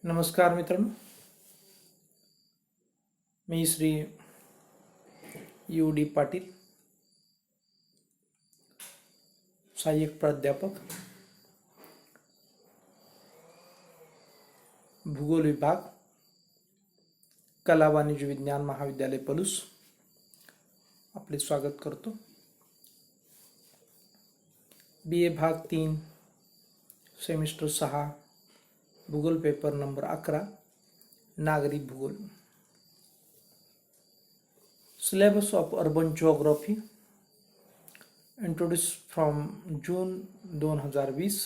नमस्कार मित्रांनो, मी श्री U.D. पाटील, सहाय्यक प्राध्यापक, भूगोल विभाग, कला वाणिज्य विज्ञान महाविद्यालय पलूस आपले स्वागत करतो। BA भाग 3 सेमिस्टर 6 भूगोल पेपर नंबर 11 नागरी भूगोल। Syllabus of Urban Geography introduced from June 2020।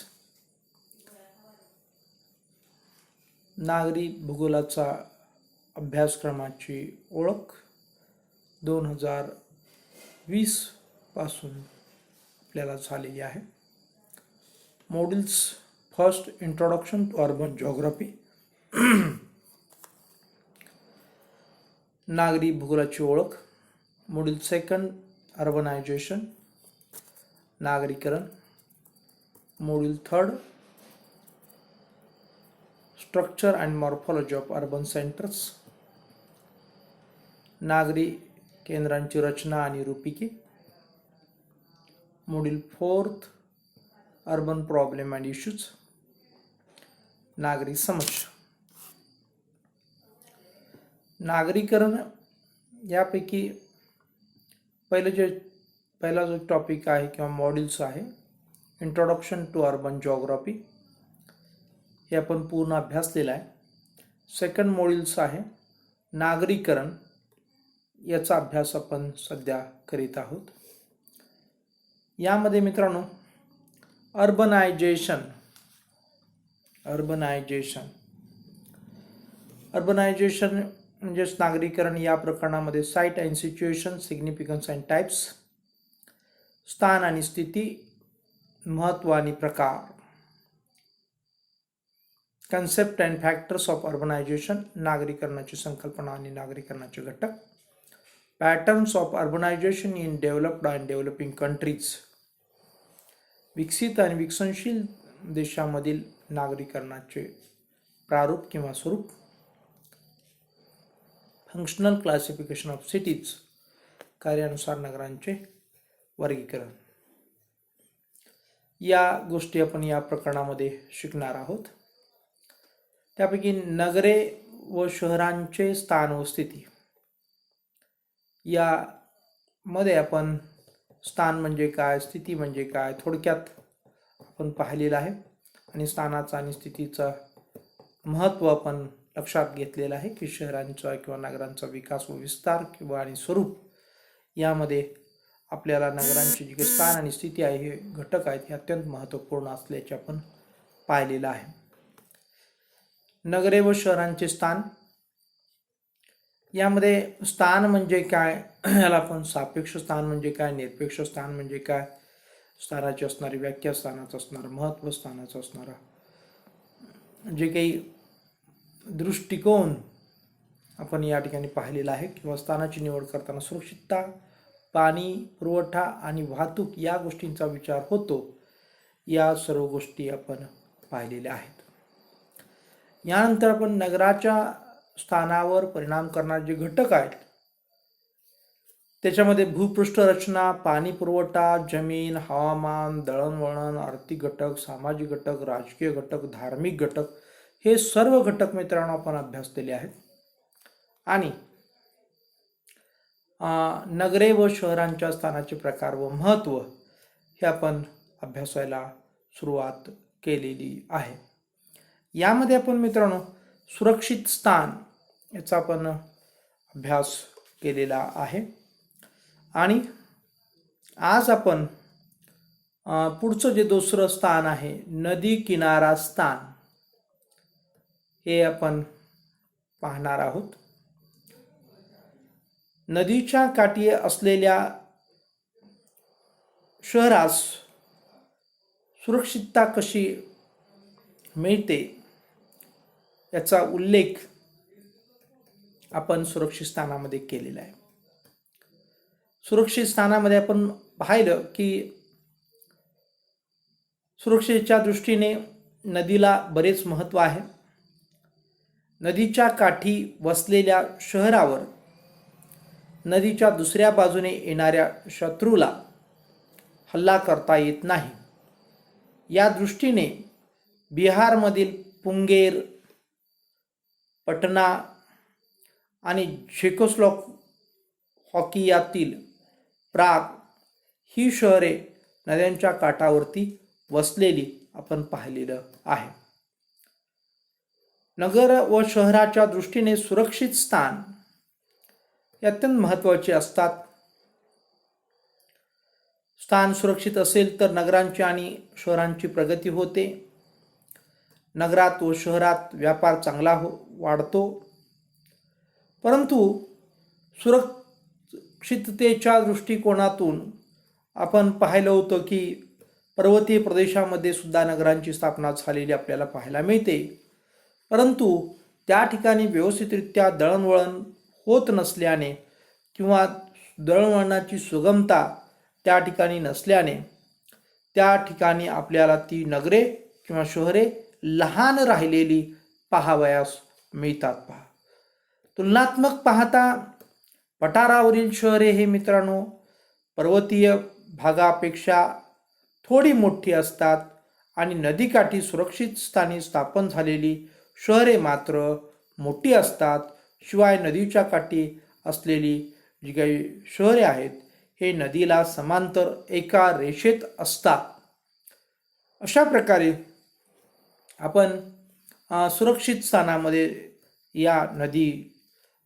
नागरी भूगोलाचा अभ्यासक्रमाची ओळख 2020 पासून आपल्याला झालेली आहे। Modules first introduction to urban geography, नागरी भूगोलाची ओळख। मॉड्यूल सेकंड अर्बनायझेशन, नागरीकरण। Module third structure and morphology of urban centres, नागरी केंद्रांची रचना आणि रूपिके। Module fourth urban problem and issues, नागरी समस्या। नागरीकरण यापैकी पहिला जो टॉपिक आहे किंवा मॉड्यूल्स आहे इंट्रोडक्शन टू अर्बन जिओग्राफी, हे आपण पूर्ण अभ्यासलेला आहे। सेकंड मॉड्यूल्स आहे नागरीकरण, याचा अभ्यास आपण सध्या करीत आहोत। यामध्ये मित्रांनो अर्बनायझेशन म्हणजेच नागरीकरण या प्रकरणामध्ये site and situation, significance and types, स्थान आणि स्थिती, महत्व आणि प्रकार, concept and factors of urbanisation, नागरीकरणाची संकल्पना आणि नागरीकरणाचे घटक, patterns of urbanisation in developed and developing countries, विकसित आणि विकसनशील देशांमधील नागरीकरणाचे प्रारूप किंवा स्वरूप, फंक्शनल क्लासिफिकेशन ऑफ सिटीज, कार्यानुसार नगरांचे वर्गीकरण। या गोष्टी आपण या प्रकरणामध्ये शिकणार आहोत। त्यापैकी नगरे व शहरांचे स्थान व स्थिती, यामध्ये आपण स्थान म्हणजे काय, स्थिती म्हणजे काय थोडक्यात आपण पाहिलेलं आहे आणि स्थानाचा आणि स्थितीचा महत्त्व आपण लक्षात घेतलेलं आहे की शहरांचा किंवा नगरांचा विकास व विस्तार किंवा आणि स्वरूप यामध्ये आपल्याला नगरांची जी स्थान आणि स्थिती आहे हे घटक आहेत हे अत्यंत महत्त्वपूर्ण असल्याचे आपण पाहिलेलं आहे। नगरे व शहरांचे स्थान, यामध्ये स्थान म्हणजे काय, याला आपण सापेक्ष स्थान म्हणजे काय, निरपेक्ष स्थान म्हणजे काय, स्थानाची असणारी व्याख्या, स्थानाचं असणारं महत्त्व, स्थानाचं असणारा जे काही दृष्टिकोन आपण या ठिकाणी पाहिलेला आहे किंवा स्थानाची निवड करताना सुरक्षितता, पाणी पुरवठा आणि वाहतूक या गोष्टींचा विचार होतो। या सर्व गोष्टी आपण पाहिलेल्या आहेत। यानंतर आपण नगराच्या स्थानावर परिणाम करणारे जे घटक आहेत त्याच्यामध्ये भूपृष्ठ रचना, पाणी पुरवठा, जमीन, हवामान, दळणवळण, आर्थिक घटक, सामाजिक घटक, राजकीय घटक, धार्मिक घटक, हे सर्व घटक मित्रांनो आपण अभ्यासलेले आहेत। आणि नगरे व शहरांच्या स्थानाचे प्रकार व महत्त्व हे आपण अभ्यासायला सुरुवात केलेली आहे। यामध्ये आपण मित्रांनो सुरक्षित स्थान याचा आपण अभ्यास केलेला आहे आणि आज आपण पुढचं जे दुसरं स्थान आहे नदी किनारा स्थान हे आपण पाहणार आहोत। नदीच्या काठी असलेल्या शहरास सुरक्षितता कशी मिळते याचा उल्लेख आपण सुरक्षित स्थानामध्ये केलेला आहे। सुरक्षित स्थानामध्ये आपण पाहिलं की सुरक्षेच्या दृष्टीने नदीला बरेच महत्त्व आहे। नदीच्या काठी वसलेल्या शहरावर नदीच्या दुसऱ्या बाजूने येणाऱ्या शत्रूला हल्ला करता येत नाही. या दृष्टीने बिहारमधील पुंगेर, पटना आणि झेकोस्लोव्हाकियातील प्राग ही शहरे नद्यांच्या काठावरती वसलेली आपण पाहिलेलं आहे. नगर व शहराच्या दृष्टीने सुरक्षित स्थान हे अत्यंत महत्त्वाचे असतात. स्थान सुरक्षित असेल तर नगरांची आणि शहरांची प्रगती होते. नगरात व शहरात व्यापार चांगला वाढतो. परंतु सुरक्षिततेच्या दृष्टिकोनातून आपण पाहिलं होतं की पर्वतीय प्रदेशामध्ये सुद्धा नगरांची स्थापना झालेली आपल्याला पाहायला मिळते. परंतु त्या ठिकाणी व्यवस्थितरित्या दळणवळण होत नसल्याने किंवा दळणवळणाची सुगमता त्या ठिकाणी नसल्याने त्या ठिकाणी आपल्याला ती नगरे किंवा शहरे लहान राहिलेली पाहावयास मिळतात. तुलनात्मक पाहता पठारावरील शहरे हे मित्रांनो पर्वतीय भागापेक्षा थोडी मोठी असतात आणि नदीकाठी सुरक्षित स्थानी स्थापन झालेली शहरे मात्र मोठी असतात. शिवाय नदीच्या काठी असलेली जी काही शहरे आहेत हे नदीला समांतर एका रेषेत असतात. अशा प्रकारे आपण सुरक्षित स्थानामध्ये या नदी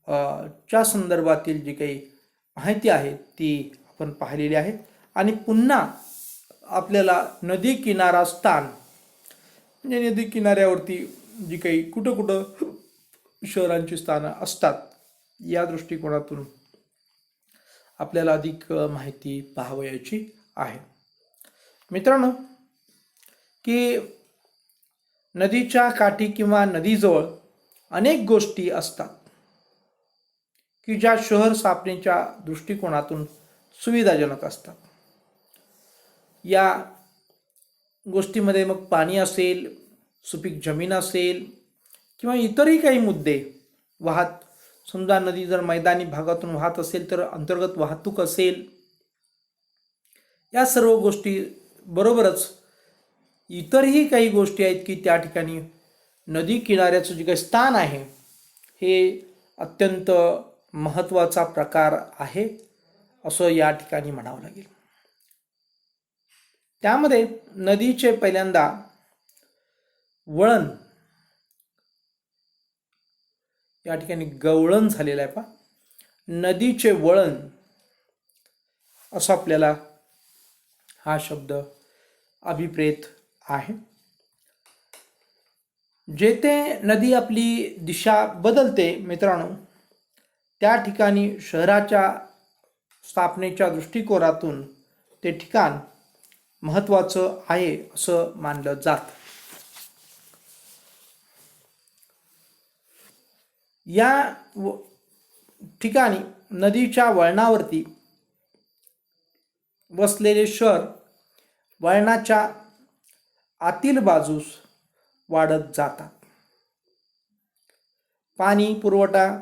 च्या संदर्भातील जी काही माहिती आहे ती आपण पाहिलेली आहे. आणि पुन्हा आपल्याला नदी किनारा स्थान म्हणजे नदी किनाऱ्यावरती जी काही कुठं कुठं शहरांची स्थानं असतात या दृष्टिकोनातून आपल्याला अधिक माहिती पाहावयाची आहे. मित्रांनो की नदीच्या काठी किंवा नदीजवळ अनेक गोष्टी असतात की ज्या शहर स्थापनेच्या दृष्टिकोनातून सुविधाजनक असतात. या गोष्टीमध्ये मग पाणी असेल, सुपीक जमीन असेल किंवा इतरही काही मुद्दे समजा नदी जर मैदानी भागातून वाहत असेल तर अंतर्गत वाहतूक असेल, या सर्व गोष्टी बरोबरच इतरही काही गोष्टी आहेत की त्या ठिकाणी नदी किनाऱ्याचं जे काही स्थान आहे हे अत्यंत महत्त्वाचा प्रकार आहे असं या ठिकाणी म्हणावं लागेल. त्यामध्ये नदीचे पहिल्यांदा वळण या ठिकाणी गवळण झालेलं आहे. नदीचे वळण असं आपल्याला हा शब्द अभिप्रेत आहे. जेथे नदी आपली दिशा बदलते मित्रांनो त्या ठिकाणी शहराच्या स्थापनेच्या दृष्टिकोनातून ते ठिकाण महत्त्वाचं आहे असं मानलं जातं. या ठिकाणी नदीच्या वळणावरती वसलेले शहर वळणाच्या आतील बाजूस वाढत जातात. पाणी पुरवठा,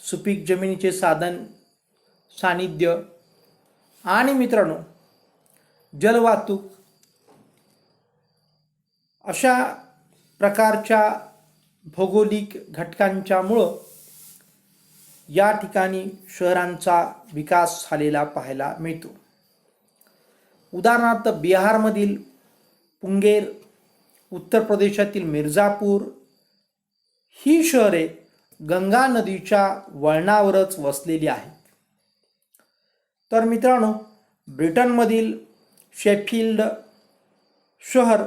सुपीक जमिनीचे सानिध्य आणि मित्रांनो जलवाहतूक अशा प्रकारच्या भौगोलिक घटकांच्यामुळं या ठिकाणी शहरांचा विकास झालेला पाहायला मिळतो. उदाहरणार्थ बिहारमधील पुंगेर, उत्तर प्रदेशातील मिर्झापूर ही शहरे गंगा नदीच्या वळणावरच वसलेली आहेत. तर मित्रांनो ब्रिटनमधील शेफिल्ड शहर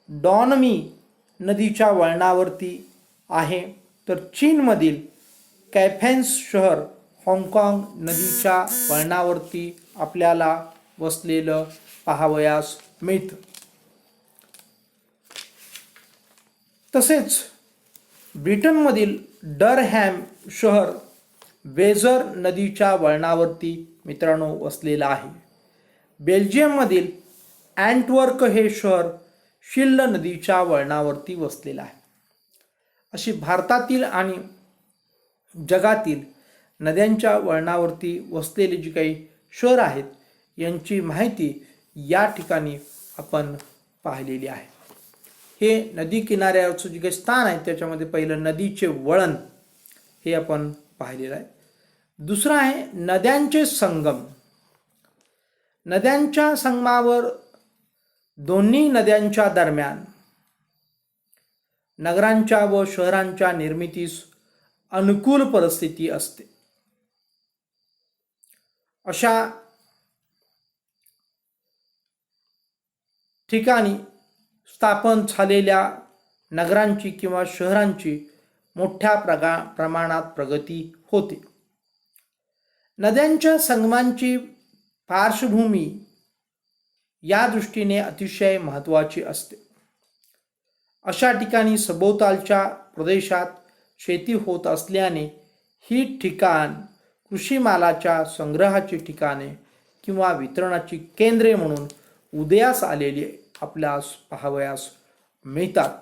डॉनमी नदीच्या वळणावरती आहे. तर चीनमधील कॅफेन्स शहर हाँगकाँग नदीच्या वळणावरती आपल्याला वसलेलं पाहावयास मिळतं. तसेच ब्रिटनमधील डरहॅम शहर वेझर नदीच्या वळणावरती मित्रांनो वसलेलं आहे. बेल्जियममधील अँटवर्क हे शहर शिल्ड नदीच्या वळणावरती वसलेलं आहे. अशी भारतातील आणि जगातील नद्यांच्या वळणावरती वसलेली जी काही शहर आहेत यांची माहिती या ठिकाणी आपण पाहिलेली आहे. हे नदी किनाऱ्यावरचं जे काही स्थान आहे त्याच्यामध्ये पहिलं नदीचे वळण हे आपण पाहिलेलं आहे. दुसरं आहे नद्यांचे संगम. नद्यांच्या संगमावर दोन्ही नद्यांच्या दरम्यान नगरांच्या व शहरांच्या निर्मितीस अनुकूल परिस्थिती असते. अशा ठिकाणी स्थापन झालेल्या नगरांची किंवा शहरांची मोठ्या प्रमाणात प्रगती होते. नद्यांच्या संगमांची पार्श्वभूमी या दृष्टीने अतिशय महत्त्वाची असते. अशा ठिकाणी सभोवतालच्या प्रदेशात शेती होत असल्याने ही ठिकाण कृषी मालाच्या संग्रहाची ठिकाणे किंवा वितरणाची केंद्रे म्हणून उदयास आलेली आपल्यास पाहावयास मिळतात.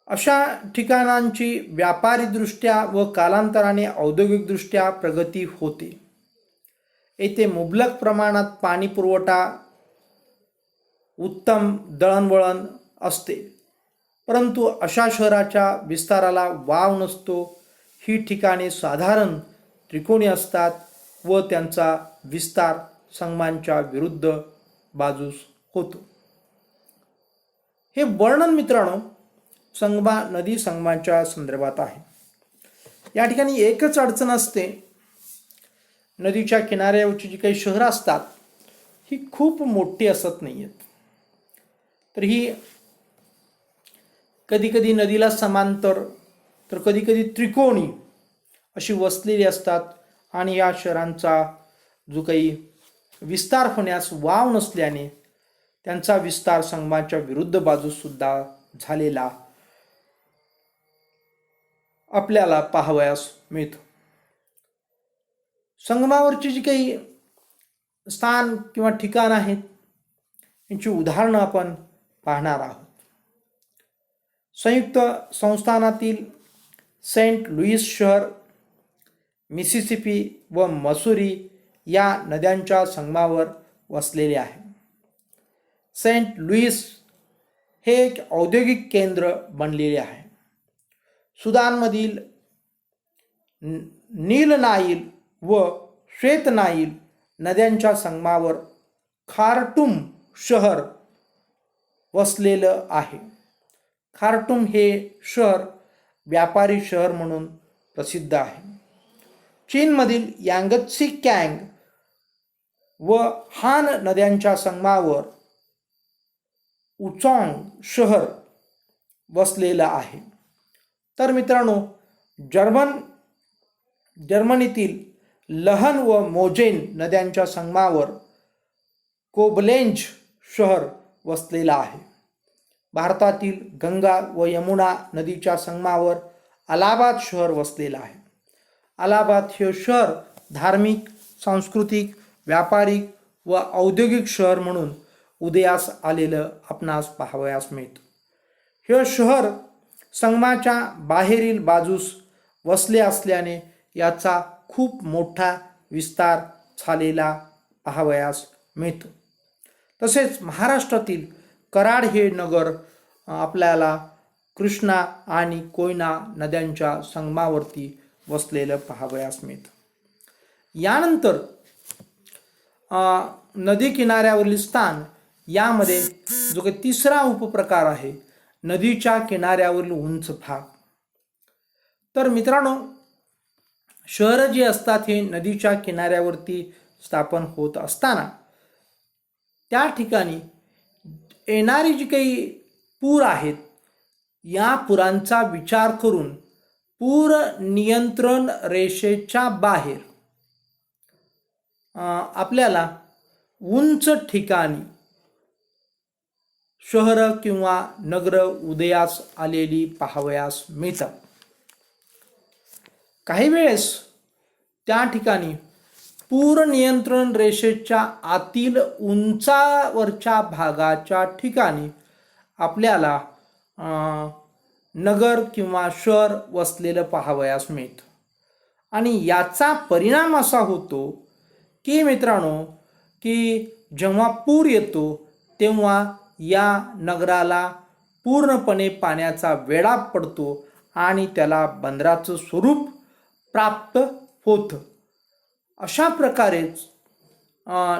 अशा ठिकाणांची व्यापारीदृष्ट्या व कालांतराने औद्योगिकदृष्ट्या प्रगती होते. येथे मुबलक प्रमाणात पाणी पुरवठा, उत्तम दळणवळण असते. परंतु अशा शहराच्या विस्ताराला वाव नसतो. ही ठिकाणे साधारण त्रिकोणी असतात व त्यांचा विस्तार संगमांच्या विरुद्ध बाजूस होतो. हे वर्णन मित्रांनो नदी संगमाच्या संदर्भात आहे. या ठिकाणी एकच अडचण असते, नदीच्या किनाऱ्यावरची जी काही शहरं असतात ही खूप मोठी असत नाही आहेत. तर ही कधीकधी नदीला समांतर तर कधीकधी त्रिकोणी अशी वसलेली असतात आणि या शहरांचा जो काही विस्तार होण्यास वाव नसल्याने त्यांचा विस्तार संगमाच्या विरुद्ध बाजूसुद्धा झालेला आपल्याला पाहावयास मिळतो. संगमावरची जी काही स्थान किंवा ठिकाण आहेत यांची उदाहरणं आपण पाहणार आहोत. संयुक्त संस्थानातील सेंट लुईस शहर मिसिसिपी व मसुरी या नद्यांच्या संगमावर वसलेले आहे. सेंट लुईस हे एक औद्योगिक केंद्र बनलेले आहे. सुदानमधील नील नाईल व श्वेत नाईल नद्यांच्या संगमावर खार्टूम शहर वसलेलं आहे. खार्टूम हे शहर व्यापारी शहर म्हणून प्रसिद्ध आहे. चीनमधील यांगत्सी कँग व हान नद्यांच्या संगमावर उचॉंग शहर वसलेलं आहे. तर मित्रांनो जर्मनीतील लहन व मोजेन नद्यांच्या संगमावर कोबलेंज शहर वसलेलं आहे. भारतातील गंगा व यमुना नदीच्या संगमावर अलाहाबाद शहर वसलेलं आहे. अलाहाबाद हे शहर धार्मिक, सांस्कृतिक, व्यापारिक व औद्योगिक शहर म्हणून उदयास आलेलं आपणास पाहावयास मिळतं. हे शहर संगमाच्या बाहेरील बाजूस वसले असल्याने याचा खूप मोठा विस्तार झालेला पाहावयास मिळतो. तसेच महाराष्ट्रातील कराड हे नगर आपल्याला कृष्णा आणि कोयना नद्यांच्या संगमावरती वसलेलं पाहावयास मिळतं. यानंतर नदी किनाऱ्यावरील स्थान यामध्ये जो काही तिसरा उपप्रकार आहे नदीच्या किनाऱ्यावरील उंच भाग. तर मित्रांनो शहरं जी असतात हे नदीच्या किनाऱ्यावरती स्थापन होत असताना त्या ठिकाणी येणारी जी काही पूर आहेत या पुरांचा विचार करून पूर नियंत्रण रेषेच्या बाहेर आपल्याला उंच ठिकाणी शहरं किंवा नगरं उदयास आलेली पाहावयास मिळतात. काही वेळेस त्या ठिकाणी पूर नियंत्रण रेषेच्या आतील उंचावरच्या भागाच्या ठिकाणी आपल्याला नगर किंवा शहर वसलेलं पाहावयास मिळतं. आणि याचा परिणाम असा होतो की मित्रांनो, की जेव्हा पूर येतो तेव्हा या नगराला पूर्णपणे पाण्याचा वेढा पडतो आणि त्याला बंदराचं स्वरूप प्राप्त होतं. अशा प्रकारेच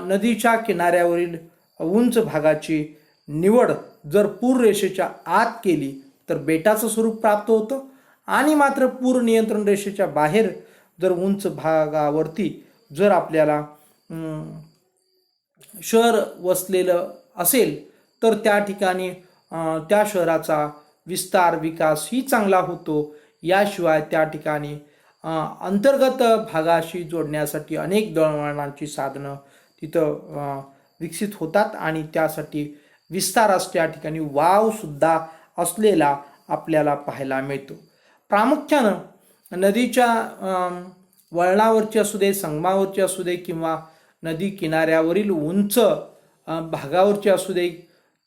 नदीच्या किनाऱ्यावरील उंच भागाची निवड जर पूररेषेच्या आत केली तर बेटाचं स्वरूप प्राप्त होतं, आणि मात्र पूर नियंत्रण रेषेच्या बाहेर जर उंच भागावरती जर आपल्याला शहर वसलेलं असेल तर त्या ठिकाणी त्या शहराचा विस्तार विकास ही चांगला होतो. याशिवाय त्या ठिकाणी अंतर्गत भागाशी जोडण्यासाठी अनेक दळणवळणाची साधनं तिथं विकसित होतात आणि त्यासाठी विस्तारास त्या ठिकाणी वावसुद्धा असलेला आपल्याला पाहायला मिळतो. प्रामुख्यानं नदीच्या वळणावरची असू दे, संगमावरची असू दे, किंवा नदी किनाऱ्यावरील उंच भागावरची असू दे,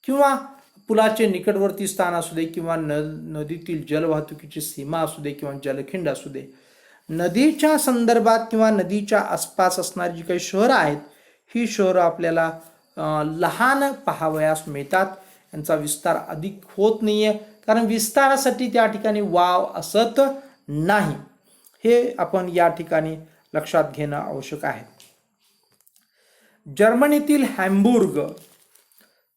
किंवा पुलाचे निकटवर्ती स्थान असू दे, किंवा नदीतील जलवाहतुकीची सीमा असू दे, किंवा जलखिंड असू दे, नदीच्या संदर्भात किंवा नदीच्या आसपास असणारी जी काही शहरं आहेत ही शहरं आपल्याला लहान पाहावयास मिळतात. यांचा विस्तार अधिक होत नाहीये, कारण विस्तारासाठी त्या ठिकाणी वाव असत नाही. हे आपण या ठिकाणी लक्षात घेणं आवश्यक आहे. जर्मनीतील हॅम्बुर्ग,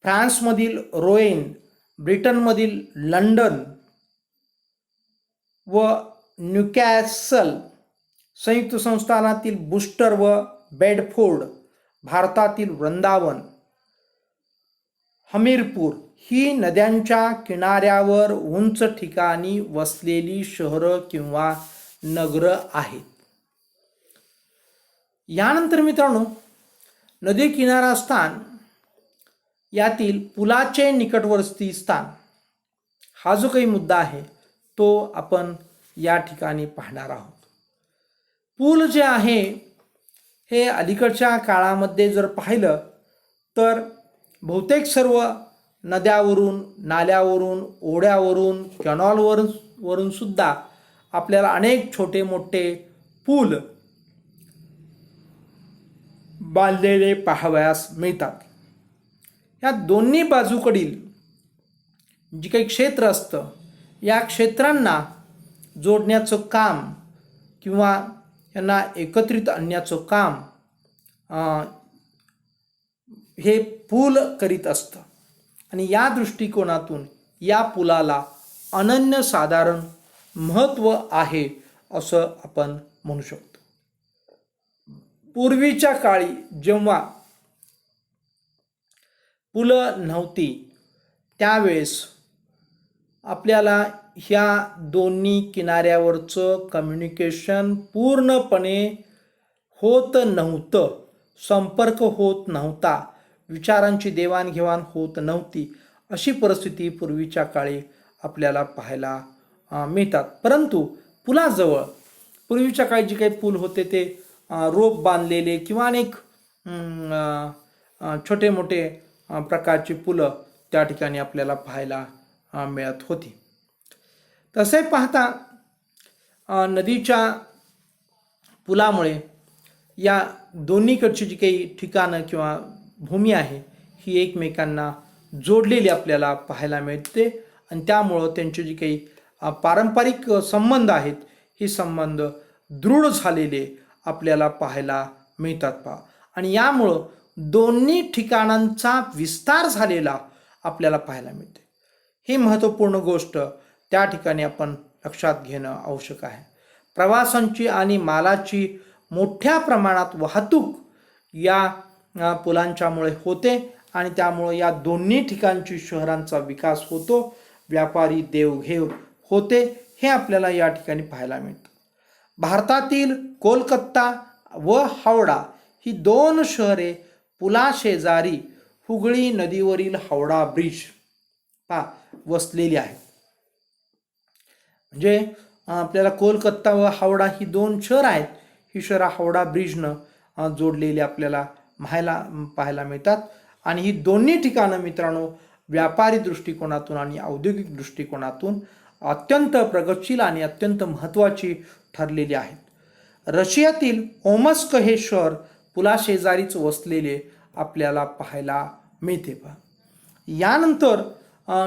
फ्रान्समधील रोएन, ब्रिटनमधील लंडन व न्यूकॅसल, संयुक्त संस्थानातील बुस्टर व बेडफोर्ड, भारतातील वृंदावन, हमीरपूर ही नद्यांच्या किनाऱ्यावर उंच ठिकाणी वसलेली शहरं किंवा नगरं आहेत. यानंतर मित्रांनो, नदी किनारा स्थान यातील पुलाचे निकटवर्ती स्थान हा जो काही मुद्दा आहे तो आपण या ठिकाणी पाहणार आहोत. पूल जे आहे हे अलीकडच्या काळामध्ये जर पाहिलं तर बहुतेक सर्व नद्यावरून, नाल्यावरून, ओढ्यावरून, कॅनॉलवरून सुद्धा आपल्याला अनेक छोटे मोठे पूल बांधलेले पाहावयास मिळतात. या दोन्ही बाजूकडील जी काही क्षेत्र असतं या क्षेत्रांना जोडण्याचं काम किंवा यांना एकत्रित आणण्याचं काम हे पूल करीत असतं. आणि या दृष्टिकोनातून या पुलाला अनन्यसाधारण महत्त्व आहे असं आपण म्हणू शकतो. पूर्वीच्या काळी जेव्हा पुलं नव्हती त्यावेळेस आपल्याला ह्या दोन्ही किनाऱ्यावरचं कम्युनिकेशन पूर्णपणे होत नव्हतं, संपर्क होत नव्हता, विचारांची देवाणघेवाण होत नव्हती. अशी परिस्थिती पूर्वीच्या काळी आपल्याला पाहायला मिळतात. परंतु पुलाजवळ पूर्वीच्या काळी जे काही पूल होते ते रोप बांधलेले किंवा अनेक छोटे मोठे प्रकारची पुलं त्या ठिकाणी आपल्याला पाहायला मिळत होती. तसे पाहता नदीच्या पुलामुळे या दोन्हीकडची जी काही ठिकाणं किंवा भूमी आहे ही एकमेकांना जोडलेली आपल्याला पाहायला मिळते आणि त्यामुळं त्यांचे जे काही पारंपरिक संबंध आहेत हे संबंध दृढ झालेले आपल्याला पाहायला मिळतात आणि यामुळं दोन्ही ठिकाणांचा विस्तार झालेला आपल्याला पाहायला मिळते. ही महत्त्वपूर्ण गोष्ट त्या ठिकाणी आपण लक्षात घेणं आवश्यक आहे. प्रवासांची आणि मालाची मोठ्या प्रमाणात वाहतूक या पुलांच्यामुळे होते आणि त्यामुळे या दोन्ही ठिकाणची शहरांचा विकास होतो, व्यापारी देवघेव होते, हे आपल्याला या ठिकाणी पाहायला मिळतं. भारतातील कोलकाता व हावडा ही दोन शहरे पुलाशेजारी हुगळी नदीवरील हावडा ब्रिज वसलेली आहेत. म्हणजे आपल्याला कोलकाता व हावडा ही दोन शहर आहेत. ही शहरं हावडा ब्रिजनं जोडलेली आपल्याला पाहायला मिळतात आणि ही दोन्ही ठिकाणं मित्रांनो व्यापारी दृष्टिकोनातून आणि औद्योगिक दृष्टिकोनातून अत्यंत प्रगतशील आणि अत्यंत महत्त्वाची ठरलेली आहेत. रशियातील ओमस्क हे शहर पुलाशेजारीच वसलेले आपल्याला पाहायला मिळते. यानंतर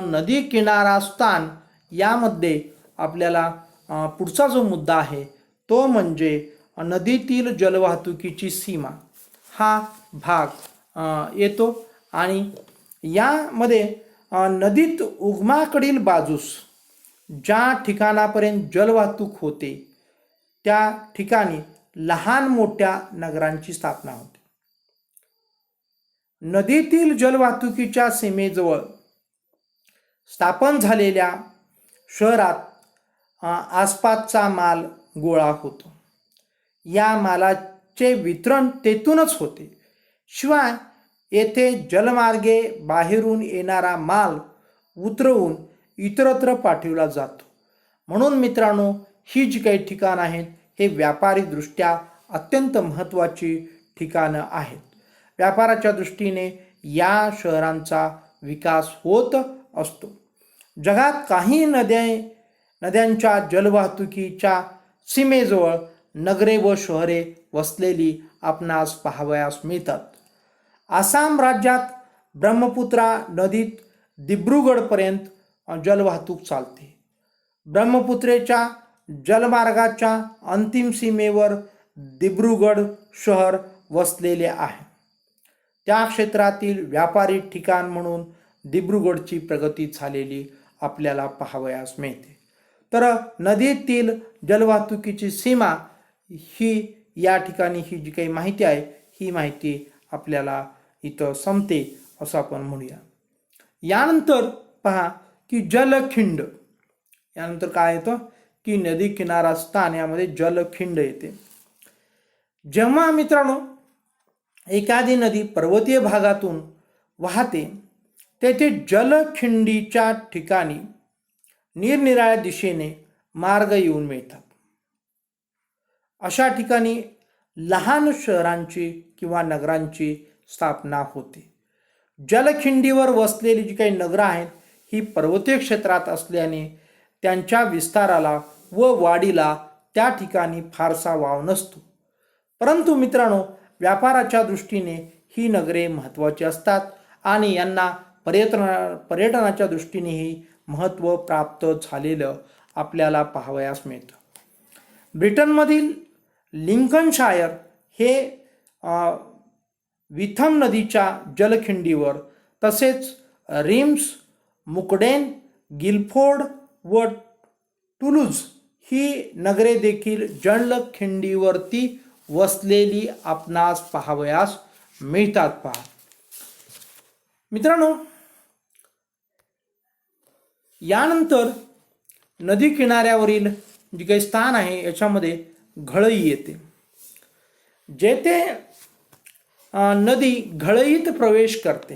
नदी किनारा स्थान यामध्ये आपल्याला पुढचा जो मुद्दा आहे तो म्हणजे नदीतील जलवाहतुकीची सीमा हा भाग येतो. आणि यामध्ये नदीत उगमाकडील बाजूस ज्या ठिकाणापर्यंत जलवाहतूक होते त्या ठिकाणी लहान मोठ्या नगरांची स्थापना होते. नदीतील जलवाहतुकीच्या सीमेजवळ स्थापन झालेल्या शहरात आसपासचा माल गोळा होतो. या मालाचे वितरण तेथूनच होते. शिवाय येथे जलमार्गे बाहेरून येणारा माल उतरवून इतरत्र पाठवला जातो. म्हणून मित्रांनो, ही जी काही ठिकाणं आहेत हे व्यापारीदृष्ट्या अत्यंत महत्त्वाची ठिकाणं आहेत. व्यापाराच्या दृष्टीने या शहरांचा विकास होत असतो. जगात काही नद्यांच्या जलवाहतुकीच्या सीमेजवळ नगरे व शहरे वसलेली आपणास पाहावयास मिळतात. आसाम राज्यात ब्रह्मपुत्रा नदीत दिब्रुगडपर्यंत जलवाहतूक चालते. ब्रह्मपुत्रेच्या जलमार्गाच्या अंतिम सीमेवर दिब्रुगड शहर वसलेले आहे. त्या क्षेत्रातील व्यापारी ठिकाण म्हणून दिब्रुगडची प्रगती झालेली आपल्याला पाहावयास मिळते. तर नदीतील जलवाहतुकीची सीमा ही या ठिकाणी ही जी काही माहिती आहे ही माहिती आपल्याला इथं संपते असं आपण म्हणूया. यानंतर पहा की जलखिंड. यानंतर काय येतं की नदी किनारा स्थान यामध्ये जलखिंड येते. जेव्हा मित्रांनो एखादी नदी पर्वतीय भागातून वाहते तेथे जलखिंडीच्या ठिकाणी निरनिराळ्या दिशेने मार्ग येऊन मिळतात. अशा ठिकाणी लहान शहरांची किंवा नगरांची स्थापना होते. जलखिंडीवर वसलेली जी काही नगरं आहेत ही पर्वतीय क्षेत्रात असल्याने त्यांच्या विस्ताराला व वाढीला त्या ठिकाणी फारसा वाव नसतो. परंतु मित्रांनो, व्यापाराच्या दृष्टीने ही नगरे महत्त्वाची असतात आणि यांना पर्यटनाच्या दृष्टीनेही महत्त्व प्राप्त झालेलं आपल्याला पाहावयास मिळतं. ब्रिटनमधील लिंकनशायर हे विथम नदीच्या जलखिंडीवर तसेच रिम्स, मुकडेन, गिलफोर्ड व टुलूज ही नगरे देखील जलखिंडीवरती वसलेली आपणास पाहावयास मिळतात. पहा मित्रांनो, यानंतर नदी किनाऱ्यावरील जे काही स्थान आहे याच्यामध्ये घळई येते. जेथे नदी घळईत प्रवेश करते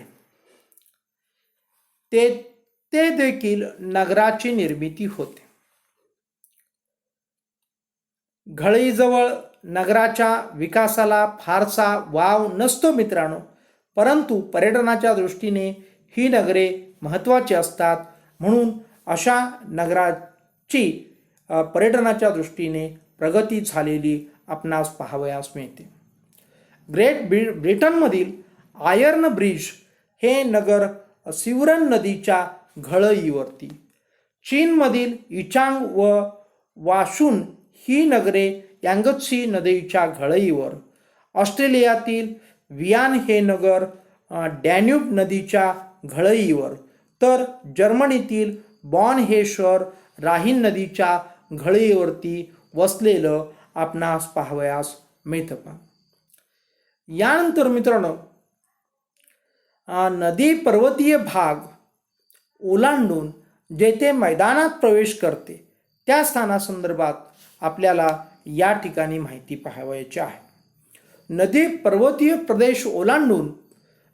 ते देखील नगराची निर्मिती होते. घळईजवळ नगराच्या विकासाला फारसा वाव नसतो मित्रांनो, परंतु पर्यटनाच्या दृष्टीने ही नगरे महत्त्वाची असतात. म्हणून अशा नगराची पर्यटनाच्या दृष्टीने प्रगती झालेली आपणास पाहावयास मिळते. ग्रेट ब्रिटनमधील आयर्न ब्रिज हे नगर सिवरन नदीच्या घळईवरती, चीनमधील इचांग व वाशुन ही नगरे यांगत्सी नदीच्या घळईवर, ऑस्ट्रेलियातील वियान हे नगर डॅन्यूब नदीच्या घळईवर, तर जर्मनीतील बॉन हे शहर राहीन नदीच्या घळईवरती वसलेलं आपणास पाहावयास मिळतं. यानंतर मित्रांनो, नदी पर्वतीय भाग ओलांडून जेथे मैदानात प्रवेश करते त्या स्थानासंदर्भात आपल्याला या ठिकाणी माहिती पाहावयाची आहे. नदी पर्वतीय प्रदेश ओलांडून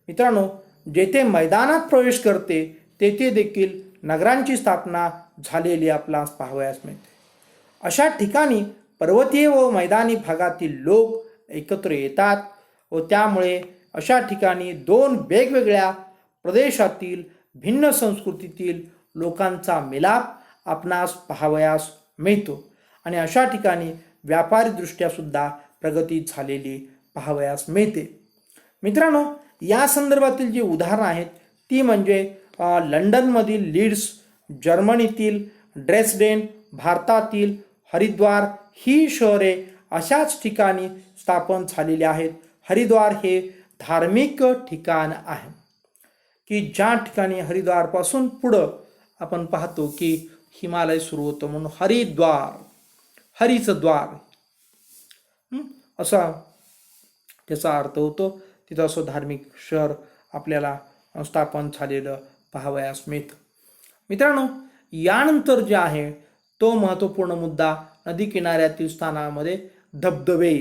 मित्रांनो जेथे मैदानात प्रवेश करते तेथे देखील नगरांची स्थापना झालेली आपल्याला पाहावयास मिळते. अशा ठिकाणी पर्वतीय व मैदानी भागातील लोक एकत्र येतात व त्यामुळे अशा ठिकाणी दोन वेगवेगळ्या प्रदेशातील भिन्न संस्कृतीतील लोकांचा मिलाप आपणास पाहावयास मिळतो आणि अशा ठिकाणी व्यापारीदृष्ट्या सुद्धा प्रगती झालेली पाहावयास मिळते. मित्रांनो, या संदर्भातील जी उदाहरणं आहेत ती म्हणजे लंडनमधील लीड्स, जर्मनीतील ड्रेसडेन, भारतातील हरिद्वार ही शहरे अशाच ठिकाणी स्थापन झालेली आहेत. हरिद्वार हे धार्मिक ठिकाण आहे की ज्या ठिकाणी हरिद्वारपासून पुढं आपण पाहतो की हिमालय सुरू होतं, म्हणून हरिद्वार, हरीचं द्वार असा त्याचा अर्थ होतो. तिथं असं धार्मिक शहर आपल्याला स्थापन झालेलं पाहावयास मिळतं. मित्रांनो, यानंतर जे आहे तो महत्त्वपूर्ण मुद्दा नदी किनाऱ्यातील स्थानामध्ये धबधबे.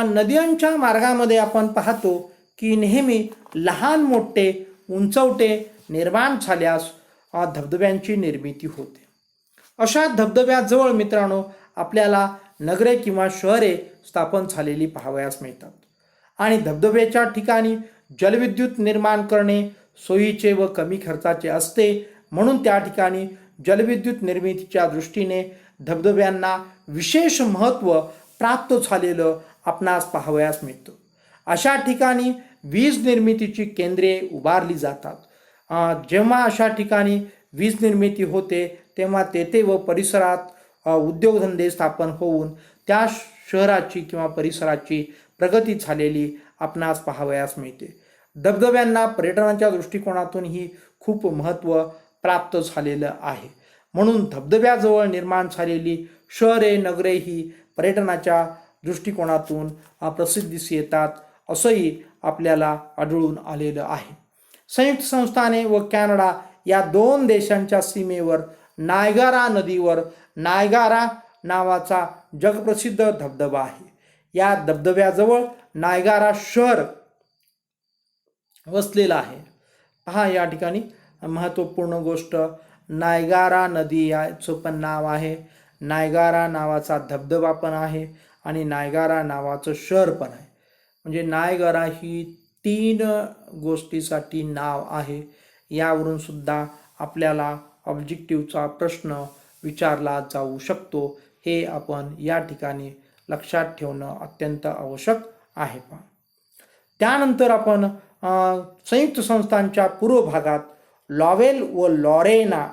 नद्यांच्या मार्गामध्ये आपण पाहतो की नेहमी लहान मोठे उंचवटे निर्माण झाल्यास धबधब्यांची निर्मिती होते. अशा धबधब्याजवळ मित्रांनो आपल्याला नगरे किंवा शहरे स्थापन झालेली पाहावयास मिळतात आणि धबधब्याच्या ठिकाणी जलविद्युत निर्माण करणे सोयीचे व कमी खर्चाचे असते, म्हणून त्या ठिकाणी जलविद्युत निर्मितीच्या दृष्टीने धबधब्यांना विशेष महत्त्व प्राप्त झालेलं आपणास पाहावयास मिळतं. अशा ठिकाणी वीज निर्मितीची केंद्रे उभारली जातात. जेव्हा अशा ठिकाणी वीज निर्मिती होते तेव्हा तेथे व परिसरात उद्योगधंदे स्थापन होऊन त्या शहराची किंवा परिसराची प्रगती झालेली आपणास पाहावयास मिळते. धबधब्यांना पर्यटनाच्या दृष्टिकोनातूनही खूप महत्त्व प्राप्त झालेलं आहे, म्हणून धबधब्याजवळ निर्माण झालेली शहरे नगरे ही पर्यटनाच्या दृष्टिकोनातून प्रसिद्धीस येतात असंही आपल्याला आढळून आलेलं आहे. संयुक्त संस्थाने व कॅनडा या दोन देशांच्या सीमेवर नायगारा नदीवर नायगारा नावाचा जगप्रसिद्ध धबधबा आहे. या धबधब्याजवळ नायगारा शहर वसलेलं आहे. पहा, या ठिकाणी महत्त्वपूर्ण गोष्ट, नायगारा नदी याचं पण नाव आहे, नायगारा नावाचा धबधबा पण आहे आणि नायगारा नावाचं शहर पण आहे. म्हणजे नायगारा ही 3 गोष्टीसाठी नाव आहे. यावरून सुद्धा आपल्याला ऑब्जेक्टिव्हचा प्रश्न विचारला जाऊ शकतो. हे आपण या ठिकाणी लक्षात ठेवणं अत्यंत आवश्यक आहे. त्यानंतर आपण संयुक्त संस्थांच्या पूर्व भागात लॉवेल व लॉरेना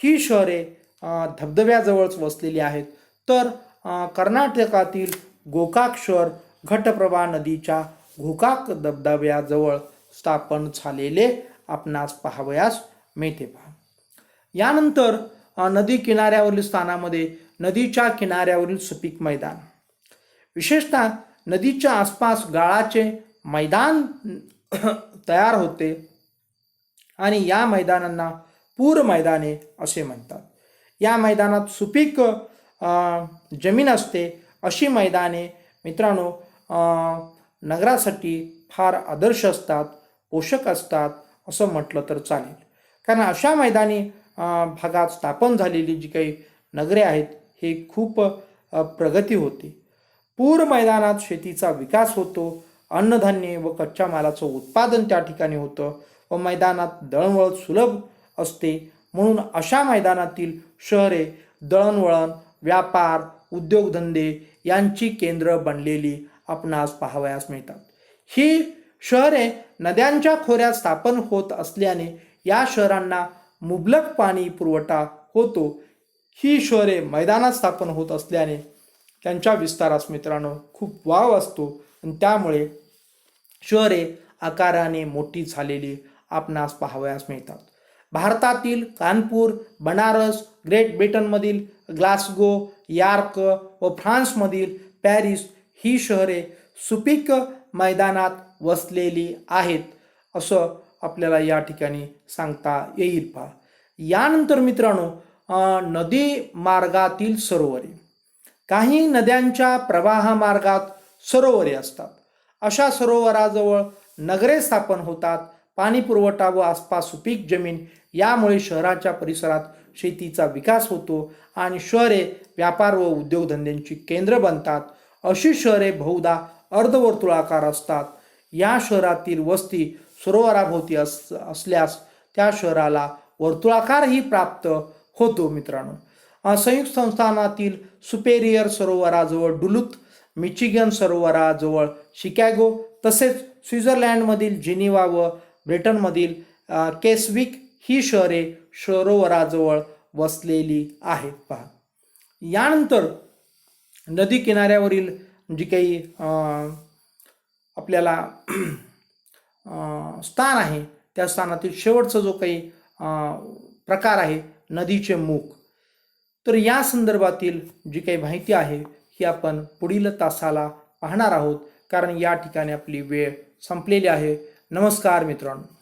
ही शहरे धबधब्याजवळच वसलेली आहेत. तर कर्नाटकातील गोकाक शहर घटप्रभा नदीच्या गोकाक धबधब्याजवळ स्थापन झालेले आपणास पाहावयास मिळते. यानंतर नदी किनाऱ्यावरील स्थानामध्ये नदीच्या किनाऱ्यावरील सुपीक मैदान, विशेषतः नदीच्या आसपास गाळाचे मैदान तयार होते आणि या मैदानांना पूर मैदाने असे म्हणतात. या मैदानात सुपीक जमीन असते. अशी मैदाने मित्रांनो नगरासाठी फार आदर्श असतात, पोषक असतात असं म्हटलं तर चालेल. कारण अशा मैदानी भागात स्थापन झालेली जी काही नगरे आहेत हे खूप प्रगती होते. पूर मैदानात शेतीचा विकास होतो, अन्नधान्य व कच्च्या मालाचं उत्पादन त्या ठिकाणी होतं व मैदानात दळणवळण सुलभ असते. म्हणून अशा मैदानातील शहरे दळणवळण, व्यापार, उद्योगधंदे यांची केंद्र बनलेली आपणास पाहावयास मिळतात. ही शहरे नद्यांच्या खोऱ्यात स्थापन होत असल्याने या शहरांना मुबलक पाणी पुरवठा होतो. ही शहरे मैदानात स्थापन होत असल्याने त्यांच्या विस्तारास मित्रांनो खूप वाव असतो आणि त्यामुळे शहरे आकाराने मोठी झालेली आपणास पाहावयास मिळतात. भारतातील कानपूर, बनारस, ग्रेट ब्रिटनमधील ग्लासगो, यॉर्क व फ्रान्समधील पॅरिस ही शहरे सुपीक मैदानात वसलेली आहेत असं आपल्याला या ठिकाणी सांगता येईल. पहा, यानंतर मित्रांनो नदी मार्गातील सरोवरे. काही नद्यांच्या प्रवाहामार्गात सरोवरे असतात. अशा सरोवराजवळ नगरे स्थापन होतात. पाणी पुरवठा व आसपास सुपीक जमीन यामुळे शहराच्या परिसरात शेतीचा विकास होतो आणि शहरे व्यापार व उद्योगधंद्यांची केंद्र बनतात. अशी शहरे बहुधा अर्धवर्तुळाकार असतात. या शहरातील वस्ती सरोवराभोवती असल्यास त्या शहराला वर्तुळाकारही प्राप्त होतो मित्रांनो. संयुक्त संस्थानातील सुपेरियर सरोवराजवळ डुलुथ, मिचिगन सरोवराजवळ शिकागो, तसेच स्वित्झर्लंडमधील जिनिव्हा व ब्रिटनमधील केसविक ही शहरे सरोवराजवळ वसलेली आहेत. पहा, यानंतर नदी किनाऱ्यावरील जी काही आपल्याला स्थान आहे त्या स्थानातील शेवटचा जो काही प्रकार आहे नदीचे मुख. तर या संदर्भातील जी काही माहिती आहे ही आपण पुढील तासाला पाहणार आहोत, कारण या ठिकाणी आपली वेळ संपलेली आहे. नमस्कार मित्रांनो.